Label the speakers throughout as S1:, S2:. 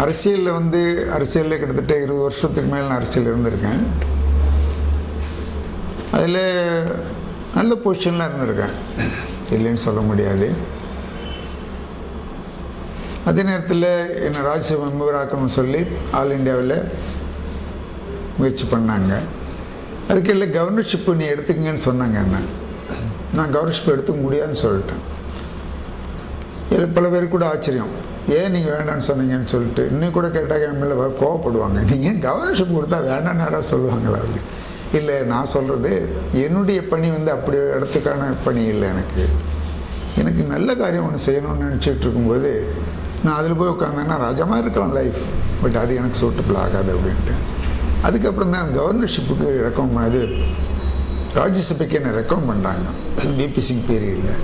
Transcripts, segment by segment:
S1: அரசியலில் அரசியலில் கிட்டத்தட்ட 20 வருஷத்துக்கு மேலே நான் அரசியல் இருந்திருக்கேன். அதில் நல்ல பொசிஷன்லாம் இருந்திருக்கேன், இல்லைன்னு சொல்ல முடியாது. அதே நேரத்தில் என்னை ராஜ்யசபா மெம்பர் ஆக்கணும்னு சொல்லி ஆல் இண்டியாவில் முயற்சி பண்ணாங்க. அதுக்கு இல்லை கவர்னர்ஷிப்பு நீ எடுத்துக்கங்கன்னு சொன்னாங்க. நான் கவர்னர்ஷிப் எடுத்துக்க முடியாதுன்னு சொல்லிட்டேன். இதில் பல பேர் கூட ஆச்சரியம், ஏன் நீங்கள் வேண்டான்னு சொன்னீங்கன்னு சொல்லிட்டு. இன்னும் கூட கேட்டாங்க, என் மேலே கோவப்படுவாங்க, நீங்கள் கவர்னர்ஷிப் கொடுத்தா வேண்டான்னு யாராவது சொல்லுவாங்களா அப்படி. இல்லை, நான் சொல்கிறது என்னுடைய பணி அப்படி இடத்துக்கான பணி இல்லை. எனக்கு நல்ல காரியம் ஒன்று செய்யணும்னு நினச்சிட்டு இருக்கும்போது நான் அதில் போய் உட்காந்தேன்னா ராஜாமாக இருக்கலாம் லைஃப், பட் அது எனக்கு சூட்டபிள் ஆகாது அப்படின்ட்டு. அதுக்கப்புறம் தான் கவர்னர்ஷிப்புக்கு ரெக்கமெண்ட் பண்ணது, ராஜ்யசபைக்கு என்னை ரெக்கமெண்ட் பண்ணுறாங்க விபி சிங் பீரியடில்.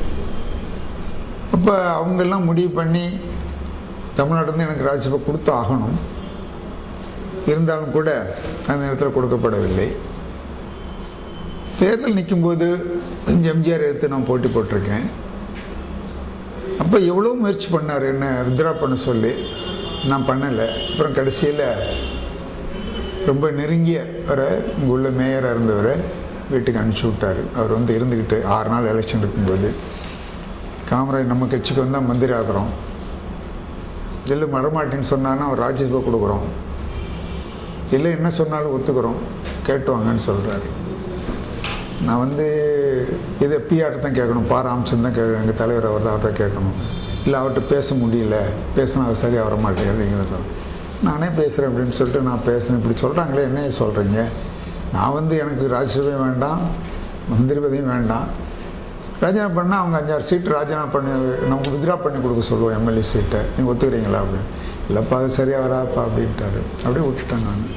S1: அப்போ அவங்கெல்லாம் முடிவு பண்ணி தமிழ்நாட்டிலேருந்து எனக்கு ராஜ்யசபா கொடுத்து ஆகணும். இருந்தாலும் கூட அந்த நேரத்தில் கொடுக்கப்படவில்லை. தேர்தல் நிற்கும்போது எம்ஜிஆர் எடுத்து நான் போட்டி போட்டிருக்கேன். அப்போ எவ்வளோ முயற்சி பண்ணார் என்னை வித்ரா பண்ண சொல்லி, நான் பண்ணலை. அப்புறம் கடைசியில் ரொம்ப நெருங்கிய இங்கே உள்ள மேயராக இருந்தவரை வீட்டுக்கு அனுப்பிச்சி விட்டார். அவர் இருந்துக்கிட்டு 6 நாள் எலெக்ஷன் இருக்கும்போது, காமராஜ் நம்ம கட்சிக்கு வந்தால் மந்திரி ஆகிறோம், இல்லை வரமாட்டேன்னு சொன்னான்னா அவர் ராஜ்யசபா கொடுக்குறோம், இல்லை என்ன சொன்னாலும் ஒத்துக்கிறோம், கேட்டுவாங்கன்னு சொல்கிறாரு. நான் இதை பிஆர் தான் கேட்கணும், பாராம்சன் தான் கேட்கணும், எங்கள் தலைவர் அவர் தான் அதை கேட்கணும், இல்லை அவர்கிட்ட பேச முடியல, பேசினா அவர் சரியாக வர மாட்டேங்கிறீங்க. நானே பேசுகிறேன் அப்படின்னு சொல்லிட்டு நான் பேசுகிறேன். இப்படி சொல்கிறாங்களே, என்ன சொல்கிறீங்க? நான் எனக்கு ராஜ்யசபை வேண்டாம், மந்திரி பதவியும் வேண்டாம், ராஜினாமா பண்ணால் அவங்க 5-6 சீட்டு ராஜினாமா பண்ணி நமக்கு வித்ரா பண்ணி கொடுக்க சொல்லுவோம், எம்எல்ஏ சீட்டை, நீங்கள் ஒத்துக்கிறீங்களா அப்படின்னு. இல்லைப்பா அது சரியாக வராப்பா அப்படின்ட்டாரு. அப்படியே விட்டுட்டேன். நான்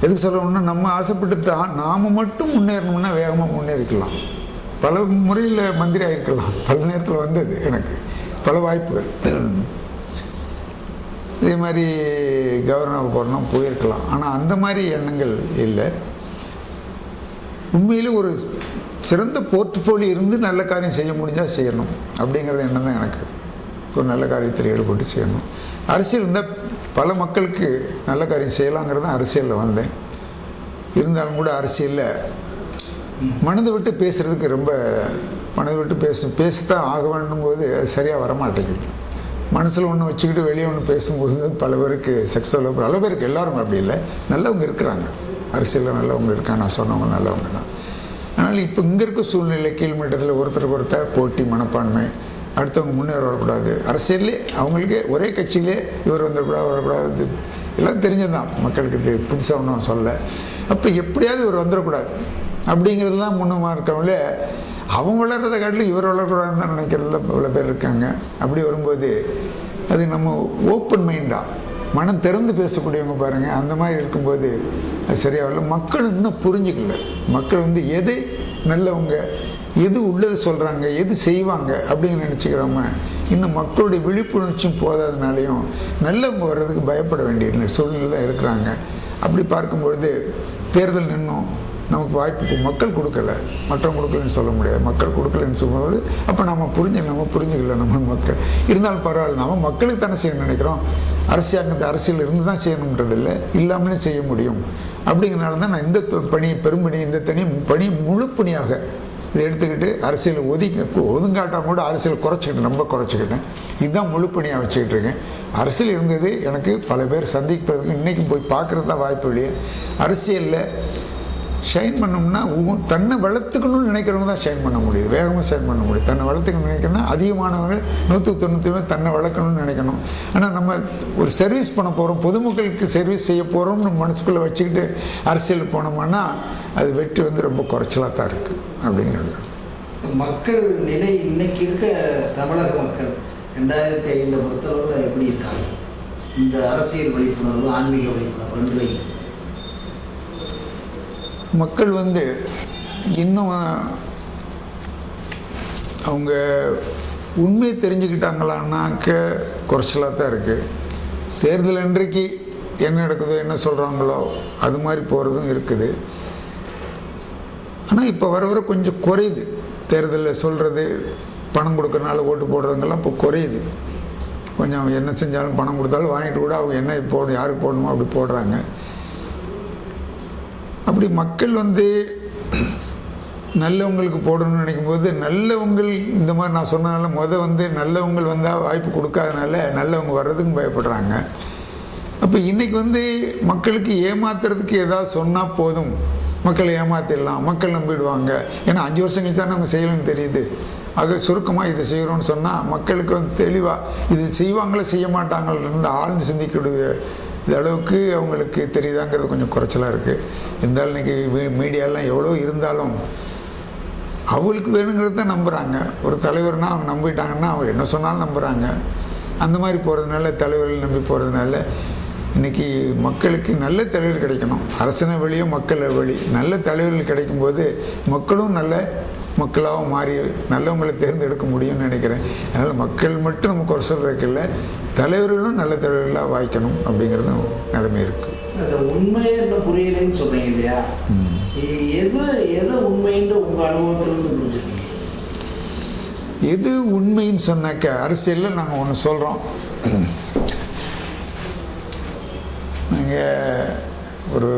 S1: எதுக்கு சொல்லணும்னா, நம்ம ஆசைப்பட்டு நாம் மட்டும் முன்னேறணும்னா வேகமாக முன்னேறிக்கலாம். பல முறையில் மந்திரி ஆகிருக்கலாம். பல நேரத்தில் வந்தது எனக்கு பல வாய்ப்புகள். இதே மாதிரி கவர்னராக போகிறோம் போயிருக்கலாம். ஆனால் அந்த மாதிரி எண்ணங்கள் இல்லை. உண்மையில் ஒரு சிறந்த போர்ட்ஃபோலியோ இருந்து நல்ல காரியம் செய்ய முடிஞ்சால் செய்யணும் அப்படிங்கிறது எண்ணம் தான் எனக்கு. ஒரு நல்ல காரியத்தில் ஈடுபட்டு செய்யணும். அரசியல் இருந்தால் பல மக்களுக்கு நல்ல காரியம் செய்யலாங்கிறது தான் அரசியலில் வந்தேன். இருந்தாலும் கூட அரசியலில் மனதை விட்டு பேசுகிறதுக்கு ரொம்ப மனதை விட்டு பேசத்தான் ஆக வேண்டும் போது அது சரியாக வரமாட்டேங்குது. மனசில் ஒன்று வச்சுக்கிட்டு வெளியே ஒன்று பேசும்போது பல பேருக்கு செக்ஸுவல் பல பேருக்கு, எல்லாரும் அப்படி இல்லை, நல்லவங்க இருக்கிறாங்க அரசியலில், நல்லவங்க இருக்காங்க. நான் சொன்னவங்க நல்லவங்க தான். அதனால் இப்போ இங்கே இருக்க சூழ்நிலை கீழ்மட்டத்தில் ஒருத்தருக்கு ஒருத்தர் போட்டி மனப்பான்மை, அடுத்தவங்க முன்னேற வரக்கூடாது. அரசியல்லே அவங்களுக்கு ஒரே கட்சியிலே இவர் வரக்கூடாது, எல்லாம் தெரிஞ்சதுதான் மக்களுக்கு, புதுசாக ஒன்றும் சொல்ல. அப்போ எப்படியாவது இவர் வந்துடக்கூடாது அப்படிங்கிறது தான் முன்னமாக இருக்கவங்களே. அவங்க வளர்கிறத காட்டிலும் இவர் வளரக்கூடாதுன்னு தான் நினைக்கிறதுல பல பேர் இருக்காங்க. அப்படி வரும்போது அது நம்ம ஓப்பன் மைண்டாக மனம் திறந்து பேசக்கூடியவங்க பாருங்கள், அந்த மாதிரி இருக்கும்போது அது சரியாக வரல. மக்கள் இன்னும் புரிஞ்சுக்கல. மக்கள் எது நல்லவங்க, எது உள்ளது சொல்கிறாங்க, எது செய்வாங்க அப்படின்னு நினச்சிக்கிறவங்க இன்னும் மக்களுடைய விழிப்புணர்ச்சியும் போதாதனாலையும் நல்லவங்க வர்றதுக்கு பயப்பட வேண்டிய சூழ்நிலை தான் இருக்கிறாங்க. அப்படி பார்க்கும்பொழுது தேர்தல் நின்றும் நமக்கு வாய்ப்பு மக்கள் கொடுக்கல, மற்றவங்க கொடுக்கலன்னு சொல்ல முடியாது. மக்கள் கொடுக்கலன்னு சொல்லும்போது அப்போ நம்ம புரிஞ்சுக்கல நம்ம மக்கள். இருந்தாலும் பரவாயில்ல, நம்ம மக்களுக்கு தானே செய்யணும்னு நினைக்கிறோம். அரசியல் இருந்து தான் செய்யணுன்றதில்லை, இல்லாமலே செய்ய முடியும். அப்படிங்கிறனால தான் நான் இந்த பெரும்பணி இந்த பணி முழு பணியாக இதை எடுத்துக்கிட்டு அரசியல் ஒதுங்காட்டால் கூட அரசியல் ரொம்ப குறைச்சிக்கிட்டேன். இதுதான் முழு பணியாக வச்சுக்கிட்டு இருக்கேன். அரசியல் இருந்தது எனக்கு பல பேர் சந்திப்பதற்கு இன்றைக்கும் போய் பார்க்குறது தான் வாய்ப்பு இல்லையே. அரசியலில் ஷைன் பண்ணோம்னா தன்னை வளர்த்துக்கணும்னு நினைக்கிறவங்க தான் ஷைன் பண்ண முடியுது, வேகமாக ஷைன் பண்ண முடியும். தன்னை வளர்த்துக்கணும்னு நினைக்கணும்னா அதிகமானவர்கள் 190 தன்னை வளர்க்கணும்னு நினைக்கணும். ஆனால் நம்ம ஒரு சர்வீஸ் பண்ண போகிறோம், பொதுமக்களுக்கு சர்வீஸ் செய்ய போகிறோம்னு மனசுக்குள்ளே வச்சுக்கிட்டு அரசியல் போனோம்னா அது வெற்றி ரொம்ப குறைச்சலாக தான் இருக்குது அப்படிங்கிறது.
S2: மக்கள் நிலை இன்னைக்கு இருக்க தமிழக மக்கள் 2005 பொறுத்தளவில் எப்படி இருக்காங்க? இந்த அரசியல் விழிப்புணர்வு, ஆன்மீக விழிப்புணர்வு ரெண்டுலையும்
S1: மக்கள் இன்னும் அவங்க உண்மையை தெரிஞ்சுக்கிட்டாங்களான்னாக்க குறைச்சலாக தான் இருக்குது. தேர்தல் அன்றைக்கு என்ன நடக்குதோ என்ன சொல்கிறாங்களோ அது மாதிரி போகிறதும் இருக்குது. ஆனால் இப்போ வர கொஞ்சம் குறையுது. தேர்தலில் சொல்கிறது, பணம் கொடுக்கறனால ஓட்டு போடுறதுங்கெல்லாம் இப்போ குறையுது. கொஞ்சம் என்ன செஞ்சாலும் பணம் கொடுத்தாலும் வாங்கிட்டு கூட அவங்க என்ன போடணும், யாருக்கு போடணுமோ அப்படி போடுறாங்க. அப்படி மக்கள் வந்து நல்லவங்களுக்கு போடணும்னு நினைக்கும்போது நல்லவங்கள் இந்த மாதிரி நான் சொன்னதுனால வந்து நல்லவங்கள் வந்தால் வாய்ப்பு கொடுக்காதனால நல்லவங்க வர்றதுக்கும் பயப்படுறாங்க. அப்போ இன்றைக்கி வந்து மக்களுக்கு ஏமாத்துறதுக்கு ஏதாவது சொன்னால் போதும், மக்களை ஏமாற்றிடலாம், மக்கள் நம்பிடுவாங்க. ஏன்னா 5 வருஷம் கழிச்சு தான் நம்ம செய்யணும்னு தெரியுது. ஆக சுருக்கமாக இதை செய்கிறோன்னு சொன்னால் மக்களுக்கு வந்து தெளிவாக இது செய்வாங்களே செய்ய மாட்டாங்கள்னு ஆழ்ந்து சிந்திக்கக்கூடிய இது அளவுக்கு அவங்களுக்கு தெரியுதாங்கிறது கொஞ்சம் குறைச்சலாக இருக்குது. இருந்தாலும் இன்றைக்கி மீடியாலாம் எவ்வளோ இருந்தாலும் அவங்களுக்கு வேணுங்கிறத நம்புகிறாங்க. ஒரு தலைவர்னால் அவங்க நம்பிட்டாங்கன்னா அவங்க என்ன சொன்னாலும் நம்புகிறாங்க. அந்த மாதிரி போகிறதுனால தலைவர்கள் நம்பி போகிறதுனால இன்றைக்கி மக்களுக்கு நல்ல தலைவர் கிடைக்கணும். அரசனை வழியோ மக்கள் வழி நல்ல தலைவர்கள் கிடைக்கும்போது மக்களும் நல்ல மக்களாகவும் மாறி நல்லவங்களை தேர்ந்தெடுக்க முடியும்னு நினைக்கிறேன். அதனால் மக்கள் மட்டும் நம்ம குறை சொல்கிறதுக்கு இல்லை, தலைவர்களும் நல்ல தலைவர்களாக வாய்க்கணும் அப்படிங்கிறதும் நிலைமை இருக்குது.
S2: அது உண்மையே புரியலைன்னு சொல்கிறீங்க இல்லையா? எது உண்மைன்ற உங்கள் அனுபவத்திலிருந்து புரிஞ்சுக்கீங்க?
S1: எது உண்மைன்னு சொன்னாக்க அரசியலில் நாங்கள் ஒன்று சொல்கிறோம். நாங்கள் ஒரு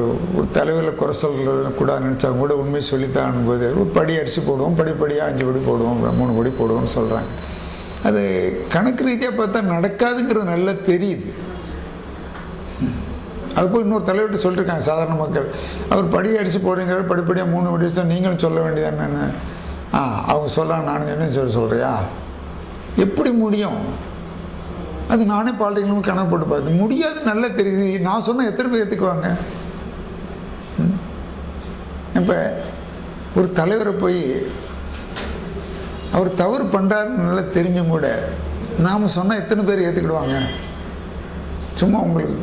S1: தலைவரில் குறை சொல்கிறது கூட நினச்சா கூட உண்மை சொல்லித்தான் போது ஒரு படி அரிசி போடுவோம், படிப்படியாக 5 படி போடுவோம், 3 படி போடுவோம்னு சொல்கிறாங்க. அது கணக்கு ரீதியாக பார்த்தா நடக்காதுங்கிறது நல்லா தெரியுது. அது போய் இன்னொரு தலைவர்கிட்ட சொல்லியிருக்காங்க சாதாரண மக்கள், அவர் படி அரிசி போடுறீங்கிற படிப்படியாக 3 படி அரிசி நீங்களும் சொல்ல வேண்டியது என்னென்னு. அவங்க சொல்கிறாங்க, நானும் என்ன சொல்கிறியா, எப்படி முடியும்? அது நானே பாலிட்டிக்கலும் கணக்கு போட்டு பார்த்து முடியாது, நல்லா தெரியுது. நான் சொன்னால் எத்தனை பேர் ஏற்றுக்குவாங்க? இப்போ ஒரு தலைவரை போய் அவர் தவறு பண்ணுறாருன்னு நல்லா தெரிஞ்சும் கூட நாம் சொன்னால் எத்தனை பேர் ஏற்றுக்கிடுவாங்க? சும்மா உங்களுக்கு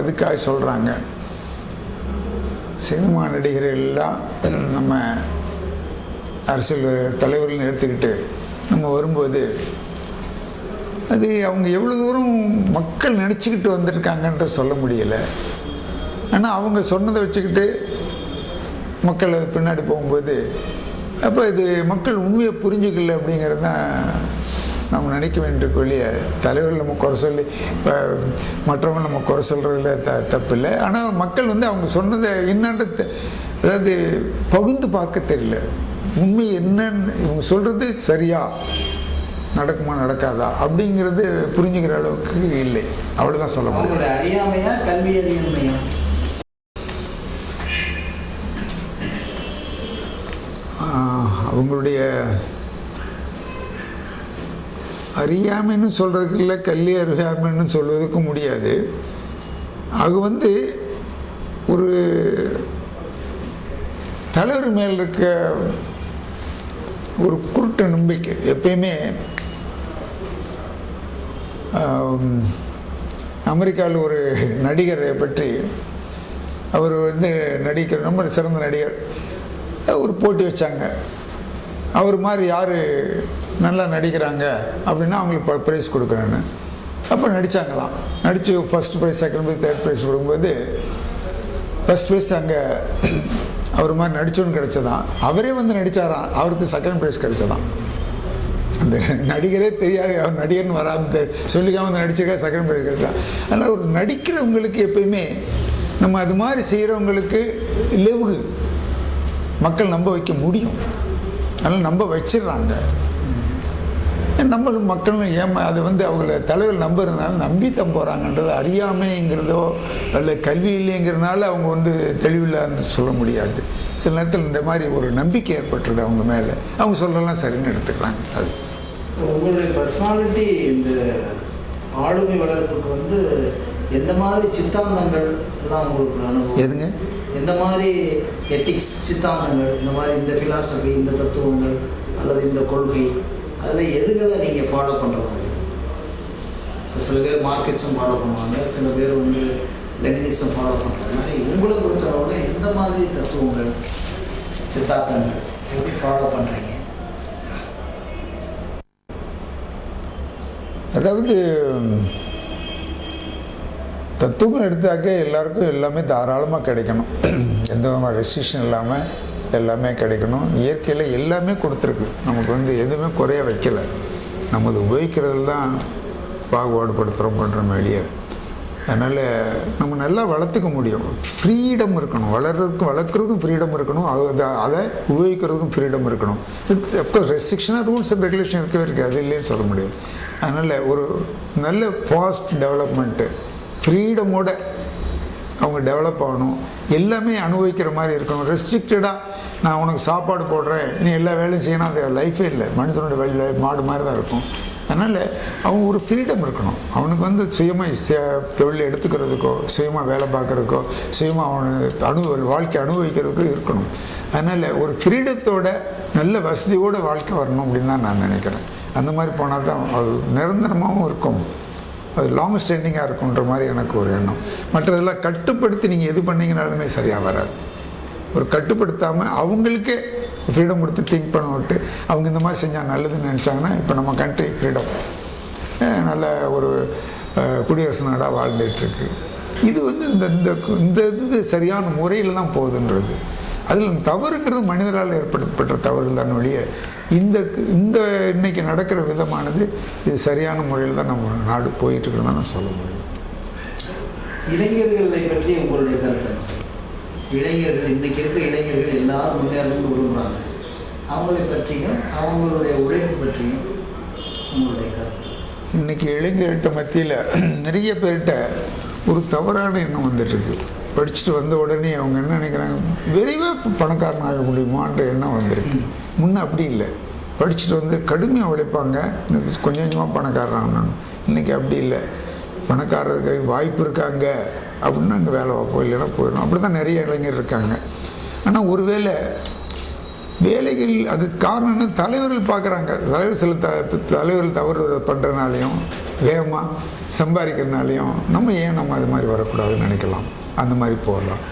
S1: இதுக்காக சொல்கிறாங்க. சினிமா நடிகர்கள் எல்லாம் நம்ம அரசியல் தலைவர்கள் எடுத்துக்கிட்டு நம்ம வரும்போது அது அவங்க எவ்வளோ தூரம் மக்கள் நினச்சிக்கிட்டு வந்திருக்காங்கன்ற சொல்ல முடியலை. ஆனால் அவங்க சொன்னதை வச்சுக்கிட்டு மக்கள் பின்னாடி போகும்போது அப்போ இது மக்கள் உண்மையை புரிஞ்சுக்கல அப்படிங்கிறது தான் நம்ம நினைக்க வேண்டிய தலைவர்கள் நம்ம குறை சொல்லி இப்போ மற்றவங்க நம்ம குறை சொல்கிறதுல தப்பு இல்லை. ஆனால் மக்கள் வந்து அவங்க சொன்னதை என்னன்றது அதாவது பகுந்து பார்க்க தெரியல. உண்மை என்னன்னு இவங்க சொல்கிறது சரியா, நடக்குமா நடக்காதா அப்படிங்கிறது புரிஞ்சுக்கிற அளவுக்கு இல்லை. அவ்வளோதான் சொல்ல முடியும்.
S2: அறியாமையா கல்வி அறியாமையா?
S1: அவங்களுடைய அறியாமைன்னு சொல்கிறதுக்கு இல்லை, கல்வி அறியாமைன்னு சொல்வதற்கு முடியாது. அது வந்து ஒரு தலைவர் மேல் இருக்க ஒரு குருட்டு நம்பிக்கை. எப்பயுமே அமெரிக்காவில் ஒரு நடிகரை பற்றி அவர் வந்து நடிக்கிற ரொம்ப சிறந்த நடிகர் ஒரு போட்டி வச்சாங்க. அவர் மாதிரி யார் நல்லா நடிக்கிறாங்க அப்படின்னா அவங்களுக்கு ப்ரைஸ் கொடுக்குறேன்னு. அப்போ நடித்தாங்களாம். நடித்து first prize, second prize, third prize கொடுக்கும்போது ஃபஸ்ட் ப்ரைஸ் அங்கே அவர் மாதிரி நடிச்சோன்னு கிடைச்சதான். அவரே வந்து நடித்தாராம், அவருக்கு செகண்ட் ப்ரைஸ் கிடைச்சதான். அந்த நடிகரே தெரியாது அவர் நடிகர்னு வராமல் சொல்லிக்காம வந்து நடிச்சிருக்கா, செகண்ட் ப்ரைஸ் கிடைச்சா. அதனால் ஒரு நடிக்கிறவங்களுக்கு எப்பயுமே நம்ம அது மாதிரி செய்கிறவங்களுக்கு லெவுகு மக்கள் நம்ப வைக்க முடியும். அதனால் நம்ப வச்சிடுறாங்க. நம்மளும் மக்களும் அது வந்து அவங்கள தலைவர் நம்புறதுனால நம்பித்தான் போகிறாங்கன்றது அறியாமைங்கிறதோ அல்ல கல்வி இல்லைங்கிறதுனால அவங்க வந்து தெளிவில்லான்னு சொல்ல முடியாது. சில நேரத்தில் இந்த மாதிரி ஒரு நம்பிக்கை ஏற்பட்டுருது அவங்க மேலே, அவங்க சொல்லலாம் சரின்னு எடுத்துக்கிறாங்க. அது
S2: உங்களுடைய பர்சனாலிட்டி இந்த ஆளுமை வளர்ப்புக்கு வந்து எந்த மாதிரி சித்தாந்தங்கள் எல்லாம் உங்களுக்கு அனுபவம்?
S1: எதுங்க?
S2: எந்த மாதிரி எத்திக்ஸ் சித்தாந்தங்கள், இந்த மாதிரி இந்த ஃபிலாசபி, இந்த தத்துவங்கள் அல்லது இந்த கொள்கை, அதில் எதுகளை நீங்கள் ஃபாலோ பண்ணுறது? சில பேர் மார்க்சிசம் ஃபாலோ பண்ணுவாங்க, சில பேர் வந்து லெனினிசம் ஃபாலோ பண்ணுற மாதிரி உங்களை பொறுத்தளவுல எந்த மாதிரி தத்துவங்கள் சித்தாந்தங்கள் எப்படி ஃபாலோ பண்ணுறீங்க?
S1: அதாவது தத்துவம் எடுத்தாக்க எல்லாருக்கும் எல்லாமே தாராளமாக கிடைக்கணும், எந்த விதமான ரெஸ்ட்ரிக்ஷன் இல்லாமல் எல்லாமே கிடைக்கணும். இயற்கையில் எல்லாமே கொடுத்துருக்கு, நமக்கு வந்து எதுவுமே குறைய வைக்கலை. நம்ம அது உபயோகிக்கிறதுல தான் பாகுபாடுபடுத்துகிறோம் பண்ணுறோம் வெளியே. அதனால் நம்ம நல்லா வளர்த்துக்க முடியும். ஃப்ரீடம் இருக்கணும், வளர்க்குறதுக்கும் ஃப்ரீடம் இருக்கணும், அதை உபயோகிக்கிறதுக்கும் ஃப்ரீடம் இருக்கணும். அஃப்கோர்ஸ் ரெஸ்ட்ரிக்ஷனாக ரூல்ஸ் அண்ட் ரெகுலேஷன் இருக்கவே இருக்குது, அது இல்லைன்னு சொல்ல முடியாது. அதனால் ஒரு நல்ல ஃபாஸ்ட் டெவலப்மெண்ட்டு, ஃப்ரீடமோட அவங்க டெவலப் ஆகணும், எல்லாமே அனுபவிக்கிற மாதிரி இருக்கணும். ரெஸ்ட்ரிக்டடாக நான் உனக்கு சாப்பாடு போடுறேன், நீ எல்லா வேலையும் செய்யணும், அது லைஃபே இல்லை. மனுஷனோட வெளியில் மாடு மாதிரி தான் இருக்கும். அதனால் அவங்க ஒரு ஃப்ரீடம் இருக்கணும். அவனுக்கு சுயமாக தொழில் எடுத்துக்கிறதுக்கோ, சுயமாக வேலை பார்க்குறதுக்கோ, சுயமாக வாழ்க்கை அனுபவிக்கிறதுக்கோ இருக்கணும். அதனால் ஒரு ஃப்ரீடத்தோட நல்ல வசதியோட வாழ்க்கை வரணும் அப்படின்னு தான் நான் நினைக்கிறேன். அந்த மாதிரி போனால் தான் அது நிரந்தரமாகவும் இருக்கும், அது லாங் ஸ்டாண்டிங்காக இருக்குன்ற மாதிரி எனக்கு ஒரு எண்ணம். மற்றதெல்லாம் கட்டுப்படுத்தி நீங்கள் எது பண்ணிங்கனாலுமே சரியாக வராது. ஒரு கட்டுப்படுத்தாமல் அவங்களுக்கே ஃப்ரீடம் கொடுத்து திங்க் பண்ண விட்டு அவங்க இந்த மாதிரி செஞ்சால் நல்லதுன்னு நினச்சாங்கன்னா, இப்போ நம்ம கண்ட்ரி ஃப்ரீடம் நல்ல ஒரு குடியரசு நாடாக வாழ்ந்துட்டுருக்கு. இது இந்த இது சரியான முறையில் தான் போகுதுன்றது. அதில் தவறுங்கிறது மனிதரால் ஏற்படுத்தப்பட்ட தவறு தான் ஒழிய இந்த இன்னைக்கு நடக்கிற விதமானது இது சரியான முறையில் தான் நம்ம நாடு போயிட்டுருக்குன்னு நான் சொல்ல முடியும்.
S2: இளைஞர்களை பற்றி உங்களுடைய கருத்து? இளைஞர்கள், இன்றைக்கி இருக்க இளைஞர்கள் எல்லாரும் முன்னேறணும்னு விரும்புகிறாங்க. அவங்களை பற்றியும் அவங்களுடைய உழைப்பு பற்றியும் உங்களுடைய கருத்து?
S1: இன்றைக்கி இளைஞர்கிட்ட மத்தியில் நிறைய பேர்கிட்ட ஒரு தவறான எண்ணம் வந்துட்டுருக்கு. படிச்சுட்டு வந்த உடனே அவங்க என்ன நினைக்கிறாங்க, விரைவாக பணக்காரன் ஆக முடியுமான்ற எண்ணம் வந்திருக்கு. முன்னே அப்படி இல்லை. படிச்சுட்டு வந்து கடுமையாக உழைப்பாங்க, கொஞ்சம் கொஞ்சமாக பணக்காரன் ஆகணும். இன்றைக்கி அப்படி இல்லை. பணக்காரருக்கு வாய்ப்பு இருக்காங்க அப்படின்னா அங்கே வேலை வைப்போம், இல்லைன்னா போயிடணும். அப்படி தான் நிறைய இளைஞர் இருக்காங்க. ஆனால் ஒருவேளை வேலைகள் அது காரணம்னு தலைவர்கள் பார்க்குறாங்க. தலைவர்கள் தவறு பண்ணுறதுனாலையும் வேகமாக சம்பாதிக்கிறதுனாலையும் நம்ம அது மாதிரி வரக்கூடாதுன்னு நினைக்கலாம், அந்த மாதிரி போகலாம்.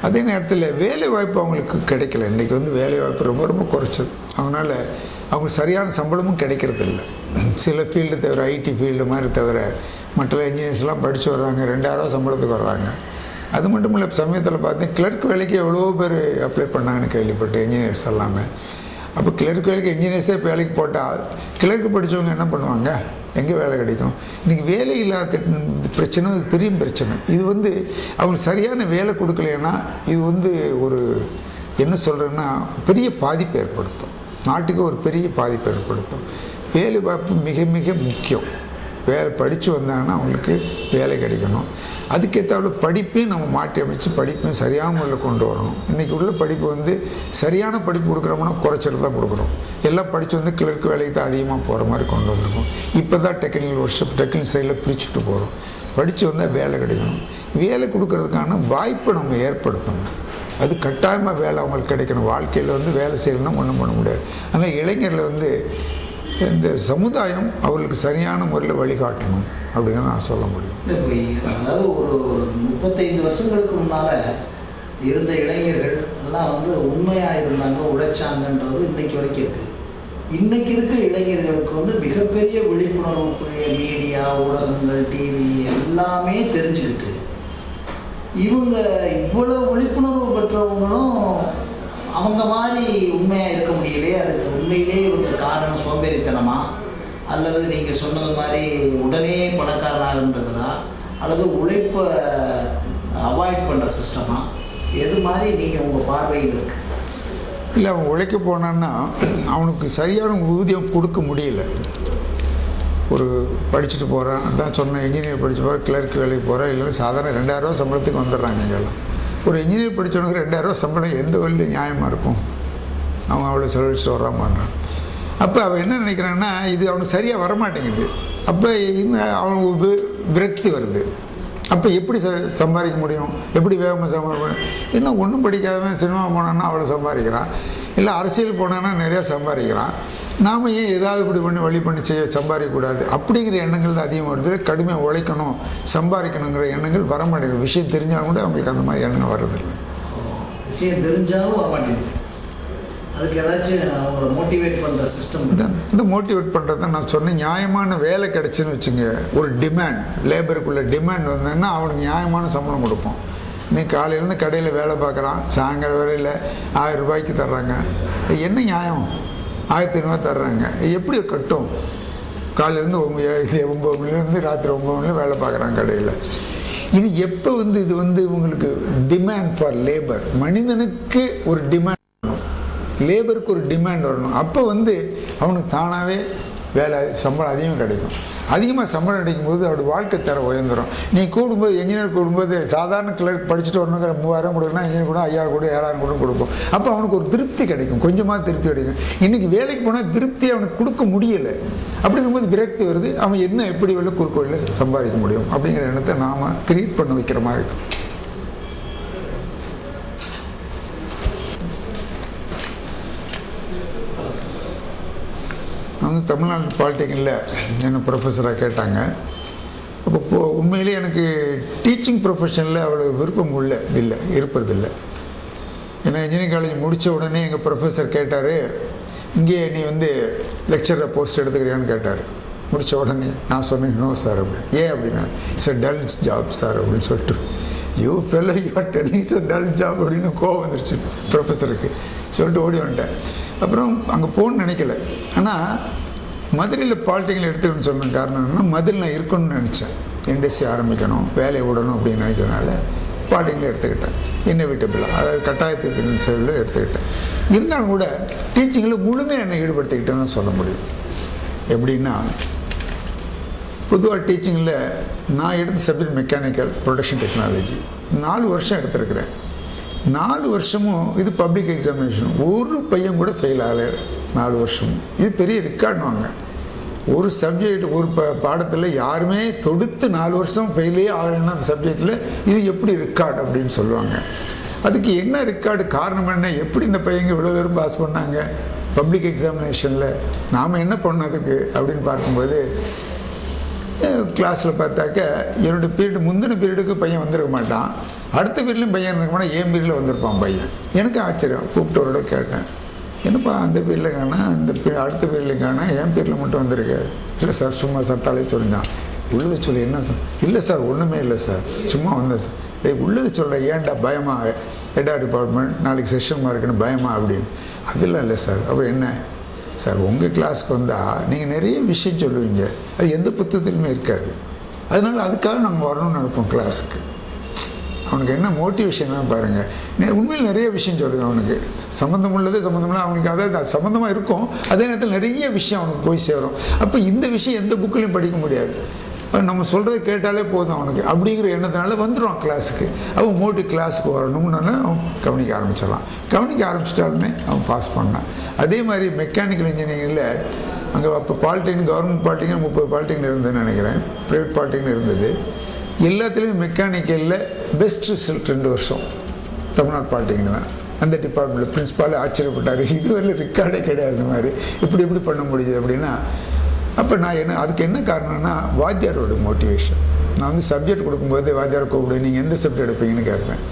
S1: அதே நேரத்தில் வேலை வாய்ப்பு அவங்களுக்கு கிடைக்கல. இன்றைக்கி வேலை வாய்ப்பு ரொம்ப ரொம்ப குறைச்சது. அவங்களால அவங்க சரியான சம்பளமும் கிடைக்கிறது இல்லை. சில ஃபீல்டு தவிர, ஐடி ஃபீல்டு மாதிரி தவிர மற்ற இன்ஜினியர்ஸ்லாம் படித்து வர்றாங்க, 2000 சம்பளத்துக்கு வர்றாங்க. அது மட்டும் இல்லை, சமயத்தில் பார்த்தேன் கிளர்க் வேலைக்கு எவ்வளோ பேர் அப்ளை பண்ணாங்கன்னு கேள்விப்பட்டேன், இன்ஜினியர்ஸ் எல்லாமே. அப்போ கிளர்க் வேலைக்கு இன்ஜினியர்ஸே வேலைக்கு போட்டால் கிளர்க்கு படித்தவங்க என்ன பண்ணுவாங்க, எங்கே வேலை கிடைக்கும்? இன்றைக்கி வேலை இல்லாத பிரச்சனை பெரிய பிரச்சனை. இது அவங்களுக்கு சரியான வேலை கொடுக்கலைன்னா இது ஒரு என்ன சொல்கிறேன்னா பெரிய பாதிப்பு ஏற்படுத்தும், நாட்டுக்கு ஒரு பெரிய பாதிப்பு ஏற்படுத்தும். வேலை வாய்ப்பு மிக மிக முக்கியம். வேலை படித்து வந்தாங்கன்னா அவங்களுக்கு வேலை கிடைக்கணும். அதுக்கேற்றாப்புல படிப்பையும் நம்ம மாற்றி அமைச்சு படிப்பையும் சரியான முறையில் கொண்டு வரணும். இன்றைக்கி உள்ள படிப்பு சரியான படிப்பு கொடுக்குறோம்னா குறைச்சிட்டு தான் கொடுக்குறோம். எல்லாம் படித்து கிளர்க்கு வேலைக்கு தான் அதிகமாக போகிற மாதிரி கொண்டு வந்திருக்கோம். இப்போ தான் டெக்னிக்கல் சைடில் பிரிச்சுட்டு போகிறோம். படித்து வந்தால் வேலை கிடைக்கணும். வேலை கொடுக்கறதுக்கான வாய்ப்பை நம்ம ஏற்படுத்தணும். அது கட்டாயமாக வேலை அவங்களுக்கு கிடைக்கணும். வாழ்க்கையில் வேலை செய்யணும்னா ஒன்றும் பண்ண முடியாது. அதனால் இளைஞர்களை இந்த சமுதாயம் அவர்களுக்கு சரியான முறையில் வழிகாட்டணும் அப்படின்னு நான் சொல்ல முடியும்.
S2: இப்போ அதாவது ஒரு 35 வருஷங்களுக்கு முன்னால் இருந்த இளைஞர்கள் எல்லாம் உண்மையாக இருந்தாங்க, உழைச்சாங்கன்றது இன்னைக்கு வரைக்கும் இருக்குது. இன்றைக்கி இருக்க இளைஞர்களுக்கு மிகப்பெரிய விழிப்புணர்வுக்குரிய மீடியா, ஊடகங்கள், டிவி எல்லாமே தெரிஞ்சுக்கிட்டு இவங்க இவ்வளோ விழிப்புணர்வு பெற்றவங்களும் அவங்க மாதிரி உண்மையாக இருக்க முடியலையே. அதுக்கு உண்மையிலே இவங்க காரணம் சோம்பேறித்தனமா, அல்லது நீங்கள் சொன்னது மாதிரி உடனே பணக்காரனாகன்றதுனா, அல்லது உழைப்பை அவாய்ட் பண்ணுற சிஸ்டமா, எது மாதிரி நீங்கள் உங்கள் பார்வையில் இருக்கு?
S1: இல்லை, அவன் உழைக்க போனான்னா அவனுக்கு சரியான ஊதியம் கொடுக்க முடியல. ஒரு படிச்சுட்டு போகிறான், அதான் சொன்னேன், இன்ஜினியர் படித்து போகிறேன், கிளர்க்கு வேலைக்கு போகிறேன், இல்லைன்னா சாதாரண 2000 சம்பளத்துக்கு வந்துடுறாங்க. இங்கெல்லாம் ஒரு இன்ஜினியர் படித்தவனுக்கு 2000 சம்பளம் எந்த வழியில் நியாயமாக இருக்கும்? அவன் அவ்வளோ செலவழிச்சுட்டு வரான் பண்ணுறான். அப்போ அவன் என்ன நினைக்கிறான்னா, இது அவனுக்கு சரியாக வரமாட்டேங்குது. அப்போ அவனுக்கு விரக்தி வருது. அப்போ எப்படி சம்பாதிக்க முடியும்? எப்படி வேகமாக சம்பாதிக்க முடியும்? இன்னும் ஒன்றும் படிக்காதவன் சினிமா போனான்னா அவ்வளோ சம்பாதிக்கிறான், இல்லை அரசியல் போனான்னா நிறையா சம்பாதிக்கிறான். நாம் ஏன் ஏதாவது இப்படி பண்ணி வழி பண்ணி சம்பாதிக்கக்கூடாது அப்படிங்கிற எண்ணங்கள் தான் அதிகமாக வருது. கடுமையாக உழைக்கணும், சம்பாதிக்கணுங்கிற எண்ணங்கள் வரமாட்டேங்குது. விஷயம் தெரிஞ்சாலும் கூட அவங்களுக்கு அந்த மாதிரி எண்ணங்கள் வர்றதில்லை.
S2: விஷயம் தெரிஞ்சாலும் வரமாட்டேங்குது. அதுக்கு ஏதாச்சும் அவங்கள மோட்டிவேட் பண்ணுற சிஸ்டம்
S1: தான். இந்த மோட்டிவேட் பண்ணுறது தான் நான் சொன்னேன். நியாயமான வேலை கிடச்சின்னு வச்சுங்க, ஒரு டிமாண்ட், லேபருக்குள்ள டிமாண்ட் வந்ததுன்னா அவனுக்கு நியாயமான சம்பளம் கொடுப்போம். இன்னைக்கு காலையிலேருந்து கடையில் வேலை பார்க்குறான், சாயங்காலம் வரையில் 1000 ரூபாய்க்கு தர்றாங்க. என்ன நியாயம்? 1500 தர்றாங்க. எப்படி கட்டும்? காலையிலேருந்து 9 மணிலேருந்து ராத்திரி 9 மணிலேருந்து வேலை பார்க்குறாங்க கடையில். இது எப்போ வந்து இது வந்து உங்களுக்கு டிமாண்ட் ஃபார் லேபர், மனிதனுக்கு ஒரு டிமாண்ட் வரணும், லேபருக்கு ஒரு டிமாண்ட் வரணும். அப்போ வந்து அவனுக்கு தானாகவே வேலை சம்பளம் அதிகமாக கிடைக்கும். அதிகமாக சம்பளம் கிடைக்கும்போது அவருடைய வாழ்க்கை தர உயர்ந்துடும். நீ கூடும்போது என்ஜினியர் கூடும்போது சாதாரண கிளர்க் படிச்சுட்டு வரணுங்கிற 3000 கொடுக்குன்னா இன்ஜினியர் கூட 5000 கூட 7000 கூட கொடுக்கும். அப்போ அவனுக்கு ஒரு திருப்தி கிடைக்கும், கொஞ்சமாக திருப்தி கிடைக்கும். இன்றைக்கி வேலைக்கு போனால் திருப்தி அவனுக்கு கொடுக்க முடியலை. அப்படிங்கும்போது விரக்தி வருது. அவன் என்ன எப்படி வெளில குறுக்கு வழியில் சம்பாதிக்க முடியும் அப்படிங்கிற எண்ணத்தை நாம் கிரியேட் பண்ண வைக்கிற மாதிரி இருக்கும். நான் வந்து தமிழ்நாடு பாலிடெக்னிக்கில் என்ன ப்ரொஃபஸராக கேட்டாங்க. அப்போ உண்மையிலே எனக்கு டீச்சிங் ப்ரொஃபஷனில் அவ்வளோ விருப்பம் இருப்பதில்லை. ஏன்னா இன்ஜினியரிங் காலேஜ் முடித்த உடனே எங்கள் ப்ரொஃபஸர் கேட்டார், இங்கே நீ வந்து லெக்சரர் போஸ்ட் எடுத்துக்கிறியான்னு கேட்டார். முடித்த உடனே நான் சொன்னேன் நோ சார் அப்படின்னு. ஏன் அப்படின்னா it's a dull job sir அப்படின்னு சொல்லிட்டு, you fellow you are telling it's a dull job அப்படின்னு கோவம் வந்துருச்சு ப்ரொஃபஸருக்கு. சொல்லிட்டு ஓடி வந்துட்டேன். அப்புறம் அங்கே போகணுன்னு நினைக்கல. ஆனால் மதுரையில் பாலிடெக்னிக் எடுத்துக்கணும்னு சொன்ன காரணம் என்னென்னா, மதுரையில் நான் இருக்கணும்னு நினச்சேன். இண்டஸ்ட்ரி ஆரம்பிக்கணும், வேலையை விடணும் அப்படின்னு நினைக்கிறதுனால பாலிடெக்னிக் எடுத்துக்கிட்டேன். இன்னோவேட்டபிளாக, அதாவது கட்டாயத்திற்கு செயலில் எடுத்துக்கிட்டேன். இருந்தாலும் கூட டீச்சிங்கில் முழுமையாக என்னை ஈடுபடுத்திக்கிட்டேன்னு சொல்ல முடியும். எப்படின்னா, பொதுவாக டீச்சிங்கில் நான் எடுத்த சப்ஜெக்ட் மெக்கானிக்கல் ப்ரொடக்ஷன் டெக்னாலஜி 4 வருஷம் எடுத்துருக்கிறேன். 4 வருஷமும் இது பப்ளிக் எக்ஸாமினேஷன், ஒரு பையன் கூட ஃபெயில் ஆகலை 4 வருஷமும். இது பெரிய ரெக்கார்டுவாங்க. ஒரு சப்ஜெக்ட் ஒரு பாடத்தில் யாருமே தொடுத்து 4 வருஷம் ஃபெயிலே ஆகலைன்னா அந்த சப்ஜெக்டில் இது எப்படி ரெக்கார்டு அப்படின்னு சொல்லுவாங்க. அதுக்கு என்ன ரெக்கார்டு, காரணம் என்ன, எப்படி இந்த பையங்க இவ்வளோ பேரும் பாஸ் பண்ணாங்க பப்ளிக் எக்ஸாமினேஷனில், நாம் என்ன பண்ணதுக்கு அப்படின்னு பார்க்கும்போது கிளாஸில் பார்த்தாக்க என்னோடய பீரியடு முந்தின பீரியடுக்கு பையன் வந்திருக்க மாட்டான், அடுத்த பீரியட்லையும் பையன் இருந்திருக்க மாட்டான், என் பீரியடில் வந்திருப்பான் பையன். எனக்கு ஆச்சரியம். கூப்பிட்டவரோட கேட்டேன், என்னப்பா அந்த பீரியடில் காணா, அடுத்த பீரியட்லையும் காணா, என் பீரியடில் மட்டும் வந்திருக்கு. இல்லை சார் சும்மா சட்டாலே சொல்லிதான். உள்ளது சொல்லி என்ன சார்? இல்லை சார் ஒன்றுமே இல்லை சார், சும்மா வந்தேன் சார். உள்ளது சொல்கிறேன், ஏன்டா பயமா, ஹெட் டிபார்ட்மெண்ட் நாளைக்கு செஷன் இருக்குன்னு பயமா அப்படின்னு. அதெல்லாம் இல்லை சார். அப்புறம் என்ன சார், உங்கள் கிளாஸுக்கு வந்தால் நீங்கள் நிறைய விஷயம் சொல்லுவீங்க, அது எந்த புத்தகத்திலுமே இருக்காது, அதனால் அதுக்காக நாங்கள் வரணும்னு நினைப்போம் கிளாஸுக்கு. அவனுக்கு என்ன மோட்டிவேஷன்லாம் பாருங்கள். உண்மையில் நிறைய விஷயம் சொல்லுவேன் அவனுக்கு, சம்மந்தம் உள்ளது சம்மந்தம்லாம் அவனுக்கு, அதாவது சம்மந்தமாக இருக்கும், அதே நேரத்தில் நிறைய விஷயம் அவனுக்கு போய் சேரும். அப்போ இந்த விஷயம் எந்த புக்கிலையும் படிக்க முடியாது, நம்ம சொல்கிறத கேட்டாலே போதும் அவனுக்கு அப்படிங்கிற எண்ணத்தினால வந்துடுவான் கிளாஸுக்கு. அவன் கிளாஸுக்கு வரணும்னால அவன் கவனிக்க ஆரம்பிச்சிடலாம். கவனிக்க ஆரம்பிச்சிட்டாலுமே அவன் பாஸ் பண்ணான். அதே மாதிரி மெக்கானிக்கல் இன்ஜினியரிங்கில் அங்கே அப்போ பாலிடெக்னிக், கவர்மெண்ட் பாலிடெக்னிக் 30 பாலிடெக்னிக் இருந்ததுன்னு நினைக்கிறேன், ப்ரைவேட் பாலிடெக்னிக் இருந்தது. எல்லாத்துலேயும் மெக்கானிக்கலில் பெஸ்ட் ரிசல்ட் 2 வருஷம் தமிழ்நாடு பாலிடெக்னிக் தான். அந்த டிபார்ட்மெண்ட்டில் பிரின்ஸிபாலே ஆச்சரியப்பட்டார், இதுவரையில் ரெக்கார்டே கிடையாது இந்த மாதிரி, எப்படி பண்ண முடியுது அப்படின்னா. அப்போ நான் அதுக்கு என்ன காரணம்னா வாத்தியாரோட மோட்டிவேஷன். நான் வந்து சப்ஜெக்ட் கொடுக்கும்போது வாத்தியாரை கூப்பிடு, நீங்கள் எந்த சப்ஜெக்ட் எடுப்பீங்கன்னு கேட்பேன்.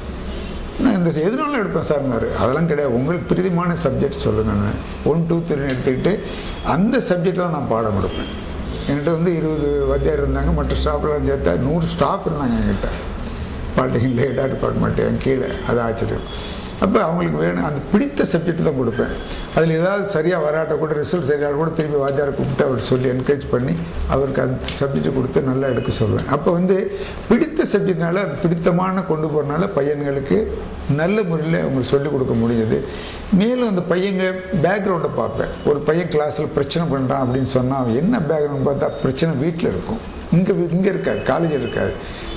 S1: நான் இந்த எதுனாலும் எடுப்பேன் சார்னாரு. அதெல்லாம் கிடையாது, உங்களுக்கு பிரிதமான சப்ஜெக்ட் சொல்லுங்கள். 1, 2, 3 எடுத்துக்கிட்டு அந்த சப்ஜெக்டில் நான் பாடம் கொடுப்பேன். என்கிட்ட வந்து 20 வாத்தியார் இருந்தாங்க, மற்ற ஸ்டாஃப்லாம் சேர்த்தா 100 ஸ்டாஃப் இருந்தாங்க என்கிட்ட. பாலிடெக்னிக்கில் ஹெட் டிபார்ட்மெண்ட்டு என் கீழே, அது ஆச்சரியம். அப்போ அவங்களுக்கு வேணும் அந்த பிடித்த சப்ஜெக்ட் தான் கொடுப்பேன். அதில் ஏதாவது சரியாக வராட்ட கூட, ரிசல்ட் சரியாக கூட திருப்பி வாத்தியாரை கூப்பிட்டு அவர் சொல்லி என்கரேஜ் பண்ணி அவருக்கு அந்த சப்ஜெக்டை கொடுத்து நல்லா எடுக்க சொல்லுவேன். அப்போ வந்து பிடித்த சப்ஜெக்ட்னால அது பிடித்தமான கொண்டு போகிறனால பையன்களுக்கு நல்ல முறையில் அவங்களுக்கு சொல்லிக் கொடுக்க முடியுது. மேலும் அந்த பையங்க பேக்ரவுண்டை பார்ப்பேன். ஒரு பையன் கிளாஸில் பிரச்சனை பண்ணுறான் அப்படின்னு சொன்னால் அவன் என்ன பேக்ரவுண்ட் பார்த்தா பிரச்சனை வீட்டில் இருக்கும், இங்கே இருக்காது, காலேஜில் இருக்காது.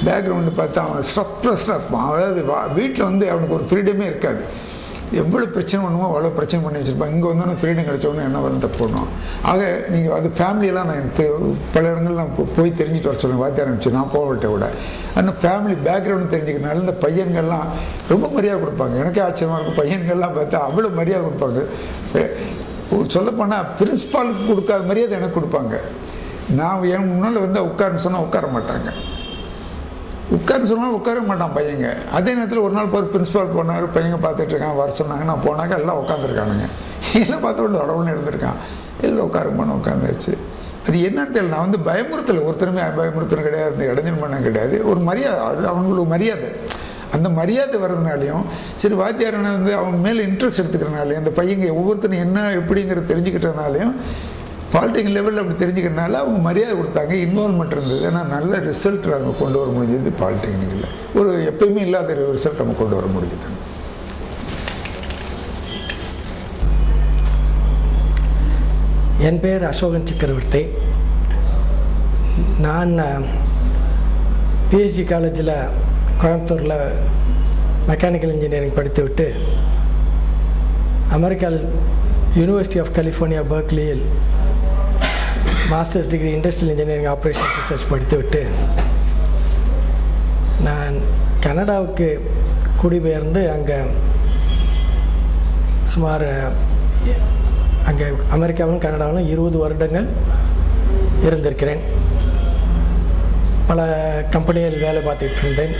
S1: பேக்ரவுண்டு பார்த்தா அவன் சப்ரஸாக இருப்பான். அதாவது வீட்டில் வந்து அவனுக்கு ஒரு ஃப்ரீடமே இருக்காது. எவ்வளோ பிரச்சனை பண்ணுமோ அவ்வளோ பிரச்சனை பண்ணி வச்சுருப்பான். இங்கே வந்தோன்னே ஃப்ரீடம் கிடச்சோன்னே என்ன வந்து தப்பு பண்ணுவோம். ஆக நீங்கள் அது ஃபேமிலியெல்லாம் நான் பல இடங்கள் நான் போய் தெரிஞ்சுட்டு வர சொல்லுவேன். வாத்தியார் ஆரம்பிச்சு நான் போகவிட்ட விட அந்த ஃபேமிலி பேக்ரவுண்டு தெரிஞ்சுக்கிறனால இந்த பையன்கள்லாம் ரொம்ப மரியாதை கொடுப்பாங்க. எனக்கே ஆச்சரியமாக இருக்கும். பையன்கள்லாம் பார்த்தா அவ்வளோ மரியாதை கொடுப்பாங்க. சொல்லப்போனால் பிரின்ஸ்பாலுக்கு கொடுக்காத மரியாதை எனக்கு கொடுப்பாங்க. நான் என் முன்னால் வந்து உட்காருன்னு சொன்னால் உட்கார மாட்டாங்க, உட்காருன்னு சொன்னால் உட்கார மாட்டான் பையங்க. அதே நேரத்தில் ஒரு நாள் போய் பிரின்ஸ்பால் போனார், பையங்க பார்த்துட்டு இருக்கான், வர சொன்னாங்க. நான் போனாக்கா எல்லாம் உட்காந்துருக்கானுங்க, எல்லாம் பார்த்து உள்ள உடவுன்னு இருந்திருக்கான், எல்லாம் உட்காந்துச்சு. அது என்னன்னு தெரியல. நான் வந்து பயமுறுத்தலை, ஒருத்தருமே பயமுறுத்தலும் கிடையாது, இடைஞ்சல் பண்ண கிடையாது. ஒரு மரியாதை, அது அவங்களுக்கு மரியாதை. அந்த மரியாதை வர்றதுனாலையும் சரி, வாத்தியாரனை வந்து அவங்க மேலே இன்ட்ரெஸ்ட் எடுத்துக்கிறனாலையும் அந்த பையங்க ஒவ்வொருத்தரும் என்ன எப்படிங்கிறத தெரிஞ்சுக்கிட்டதுனாலையும் பாலிடெக்னிக் லெவலில் அப்படி தெரிஞ்சுக்கிறதுனால அவங்க மரியாதை கொடுத்தாங்க, இன்வால்மெண்ட் இருந்தது. ஏன்னா நல்ல ரிசல்ட் அவங்க கொண்டு வர முடிஞ்சது பாலிடெக்னிக்கில். ஒரு எப்பயுமே இல்லாத ரிசல்ட் நம்ம கொண்டு வர முடியுது.
S3: என் பெயர் அசோகன் சக்கரவர்த்தி. நான் பிஹெச்டி காலேஜில் கோயம்புத்தூரில் மெக்கானிக்கல் இன்ஜினியரிங் படித்துவிட்டு அமெரிக்கா யூனிவர்சிட்டி ஆஃப் கலிஃபோர்னியா பெர்க்லியில் masters degree industrial engineering operations research படித்துவிட்டு நான் கனடாவுக்கு குடிபெயர்ந்து அங்கே சுமார் அங்கே அமெரிக்காவிலும் கனடாவிலும் 20 வருடங்கள் இருந்திருக்கிறேன். பல கம்பெனிகள் வேலை பார்த்துட்டு இருந்தேன்.